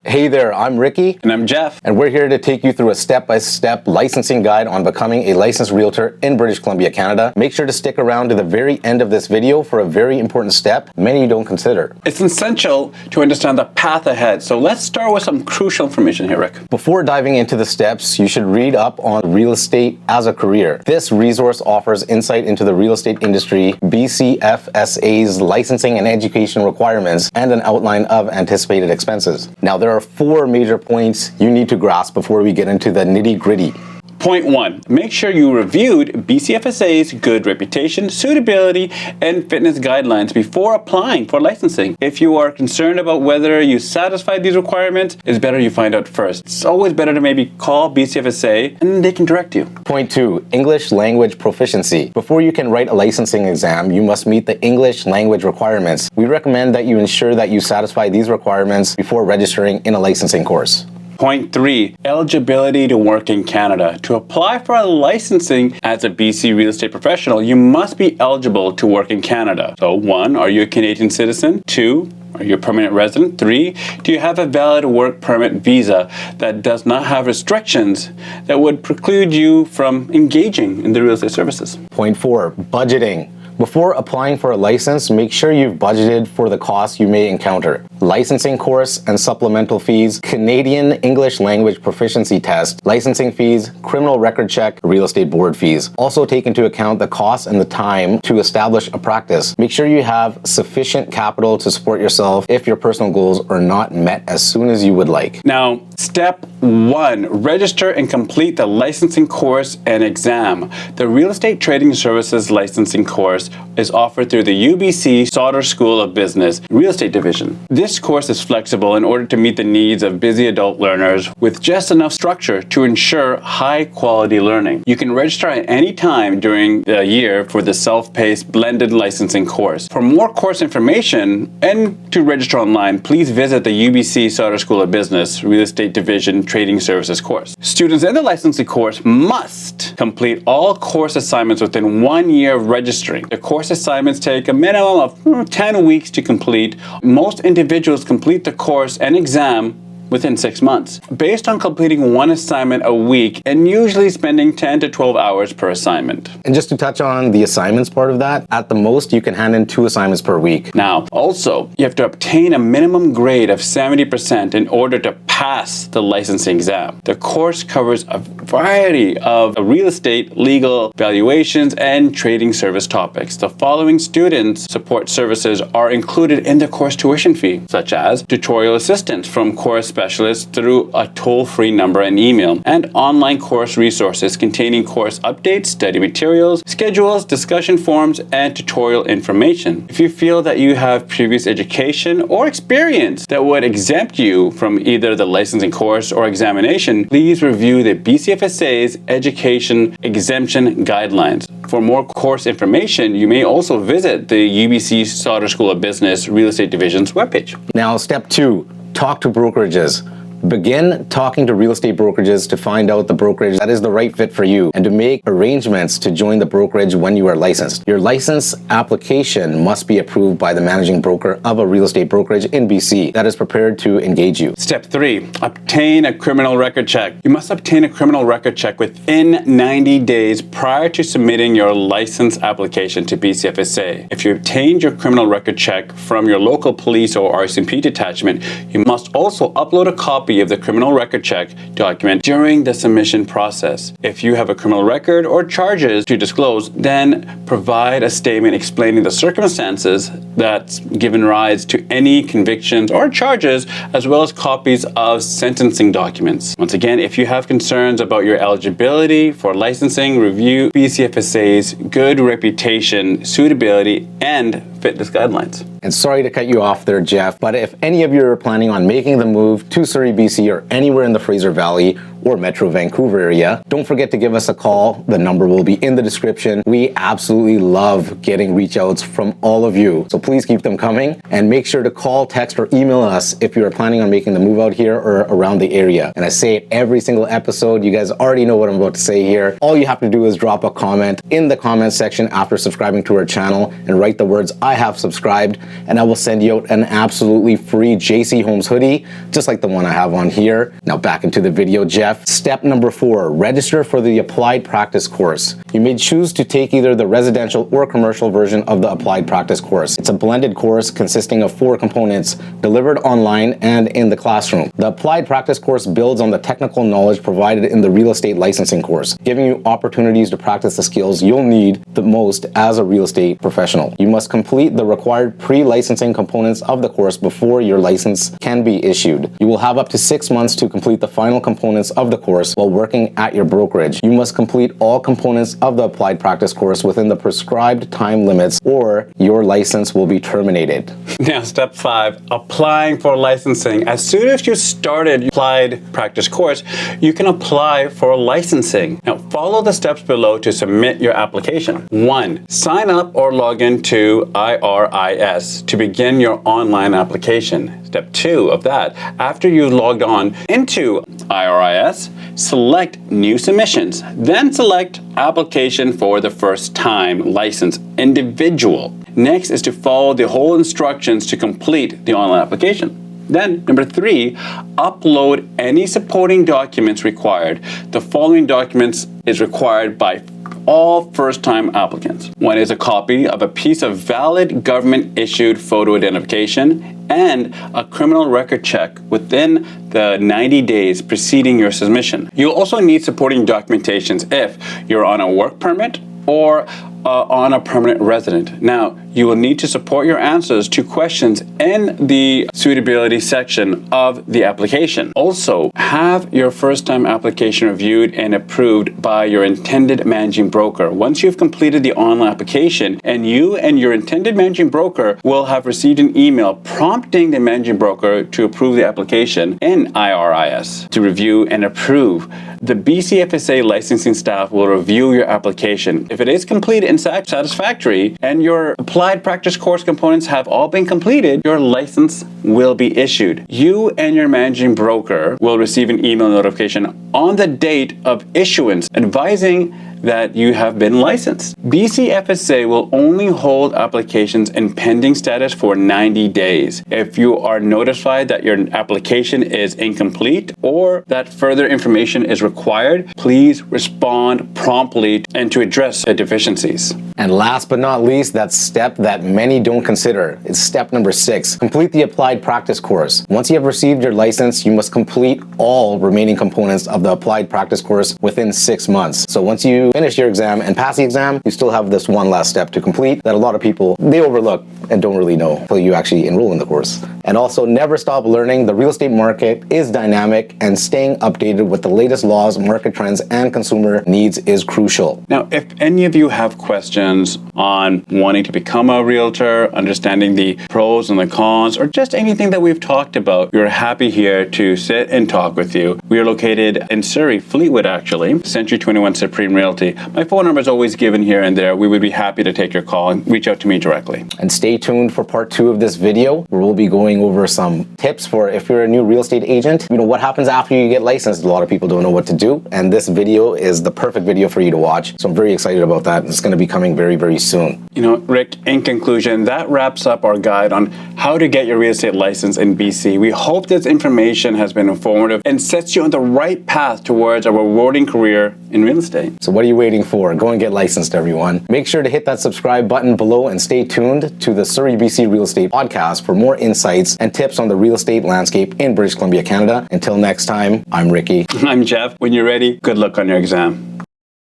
Hey there, I'm Ricky. And I'm Jeff. And we're here to take you through a step-by-step licensing guide on becoming a licensed realtor in British Columbia, Canada. Make sure to stick around to the very end of this video for a very important step many don't consider. It's essential to understand the path ahead. So let's start with some crucial information here, Rick. Before diving into the steps, you should read up on real estate as a career. This resource offers insight into the real estate industry, BCFSA's licensing and education requirements, and an outline of anticipated expenses. Now, there are 4 major points you need to grasp before we get into the nitty-gritty. Point 1, make sure you reviewed BCFSA's good reputation, suitability, and fitness guidelines before applying for licensing. If you are concerned about whether you satisfy these requirements, it's better you find out first. It's always better to maybe call BCFSA and they can direct you. Point 2, English language proficiency. Before you can write a licensing exam, you must meet the English language requirements. We recommend that you ensure that you satisfy these requirements before registering in a licensing course. Point 3, eligibility to work in Canada. To apply for a licensing as a BC real estate professional, you must be eligible to work in Canada. So 1, are you a Canadian citizen? 2, are you a permanent resident? 3, do you have a valid work permit visa that does not have restrictions that would preclude you from engaging in the real estate services? Point 4, budgeting. Before applying for a license, make sure you've budgeted for the costs you may encounter. Licensing course and supplemental fees, Canadian English language proficiency test, licensing fees, criminal record check, real estate board fees. Also take into account the cost and the time to establish a practice. Make sure you have sufficient capital to support yourself if your personal goals are not met as soon as you would like. Now, step 1, register and complete the licensing course and exam. The Real Estate Trading Services licensing course is offered through the UBC Sauder School of Business Real Estate Division. This course is flexible in order to meet the needs of busy adult learners with just enough structure to ensure high quality learning. You can register at any time during the year for the self-paced blended licensing course. For more course information and to register online, please visit the UBC Sauder School of Business Real Estate Division Trading Services course. Students in the licensing course must complete all course assignments within 1 year of registering. The course assignments take a minimum of 10 weeks to complete. Most individuals complete the course and exam within 6 months, based on completing 1 assignment a week and usually spending 10 to 12 hours per assignment. And just to touch on the assignments part of that, at the most, you can hand in 2 assignments per week. Now, also, you have to obtain a minimum grade of 70% in order to pass the licensing exam. The course covers a variety of real estate, legal, valuations, and trading service topics. The following student support services are included in the course tuition fee, such as tutorial assistance from course specialists through a toll-free number and email, and online course resources containing course updates, study materials, schedules, discussion forums, and tutorial information. If you feel that you have previous education or experience that would exempt you from either the licensing course or examination, please review the BCFSA's Education Exemption Guidelines. For more course information, you may also visit the UBC Sauder School of Business Real Estate Division's webpage. Now, step 2. Talk to brokerages. Begin talking to real estate brokerages to find out the brokerage that is the right fit for you and to make arrangements to join the brokerage when you are licensed. Your license application must be approved by the managing broker of a real estate brokerage in BC that is prepared to engage you. Step 3, obtain a criminal record check. You must obtain a criminal record check within 90 days prior to submitting your license application to BCFSA. If you obtained your criminal record check from your local police or RCMP detachment, you must also upload a copy of the criminal record check document during the submission process. If you have a criminal record or charges to disclose, then provide a statement explaining the circumstances that's given rise to any convictions or charges, as well as copies of sentencing documents. Once again, if you have concerns about your eligibility for licensing, review BCFSA's good reputation, suitability, and fitness guidelines. And sorry to cut you off there, Jeff, but if any of you are planning on making the move to Surrey, BC, or anywhere in the Fraser Valley or Metro Vancouver area, don't forget to give us a call. The number will be in the description. We absolutely love getting reach outs from all of you, so please keep them coming, and make sure to call, text, or email us if you are planning on making the move out here or around the area. And I say it every single episode. You guys already know what I'm about to say here. All you have to do is drop a comment in the comment section after subscribing to our channel and write the words I have subscribed, and I will send you out an absolutely free JC Homes hoodie, just like the one I have on here. Now back into the video, Jeff. Step number 4, register for the Applied Practice course. You may choose to take either the residential or commercial version of the Applied Practice course. It's a blended course consisting of 4 components delivered online and in the classroom. The Applied Practice course builds on the technical knowledge provided in the real estate licensing course, giving you opportunities to practice the skills you'll need the most as a real estate professional. You must complete the required pre-licensing components of the course before your license can be issued. You will have up to 6 months to complete the final components of the course while working at your brokerage. You must complete all components of the Applied Practice course within the prescribed time limits, or your license will be terminated. Now, step 5, applying for licensing. As soon as you started Applied Practice course, you can apply for licensing. Now, follow the steps below to submit your application. 1, sign up or log into IRIS to begin your online application. Step 2 of that, after you've logged on into IRIS, select new submissions. Then select application for the first time license individual. Next is to follow the whole instructions to complete the online application. Then, number 3, upload any supporting documents required. The following documents is required by all first-time applicants. 1 is a copy of a piece of valid government-issued photo identification and a criminal record check within the 90 days preceding your submission. You'll also need supporting documentations if you're on a work permit or on a permanent resident. Now, you will need to support your answers to questions in the suitability section of the application. Also, have your first-time application reviewed and approved by your intended managing broker. Once you've completed the online application, and you and your intended managing broker will have received an email prompting the managing broker to approve the application in IRIS to review and approve. The BCFSA licensing staff will review your application. If it is complete and satisfactory, and your Applied Practice course components have all been completed, your license will be issued. You and your managing broker will receive an email notification on the date of issuance advising that you have been licensed. BCFSA will only hold applications in pending status for 90 days. If you are notified that your application is incomplete or that further information is required, please respond promptly and to address the deficiencies. And last but not least, that step that many don't consider is step number 6. Complete the Applied Practice course. Once you have received your license, you must complete all remaining components of the Applied Practice course within 6 months. So once you finish your exam and pass the exam, you still have this one last step to complete that a lot of people, they overlook and don't really know until you actually enroll in the course. And also, never stop learning. The real estate market is dynamic, and staying updated with the latest laws, market trends, and consumer needs is crucial. Now, if any of you have questions on wanting to become a realtor, understanding the pros and the cons, or just anything that we've talked about, we're happy here to sit and talk with you. We are located in Surrey, Fleetwood actually, Century 21 Supreme Realty. My phone number is always given here and there. We would be happy to take your call and reach out to me directly. And stay tuned for part 2 of this video, where we'll be going over some tips for if you're a new real estate agent. You know, what happens after you get licensed? A lot of people don't know what to do, and this video is the perfect video for you to watch. So I'm very excited about that. It's going to be coming very, very soon. You know, Rick, in conclusion, that wraps up our guide on how to get your real estate license in BC. We hope this information has been informative and sets you on the right path towards a rewarding career in real estate. So what are you waiting for? Go and get licensed, everyone. Make sure to hit that subscribe button below and stay tuned to the Surrey BC Real Estate Podcast for more insights and tips on the real estate landscape in British Columbia, Canada. Until next time, I'm Ricky. I'm Jeff. When you're ready, good luck on your exam.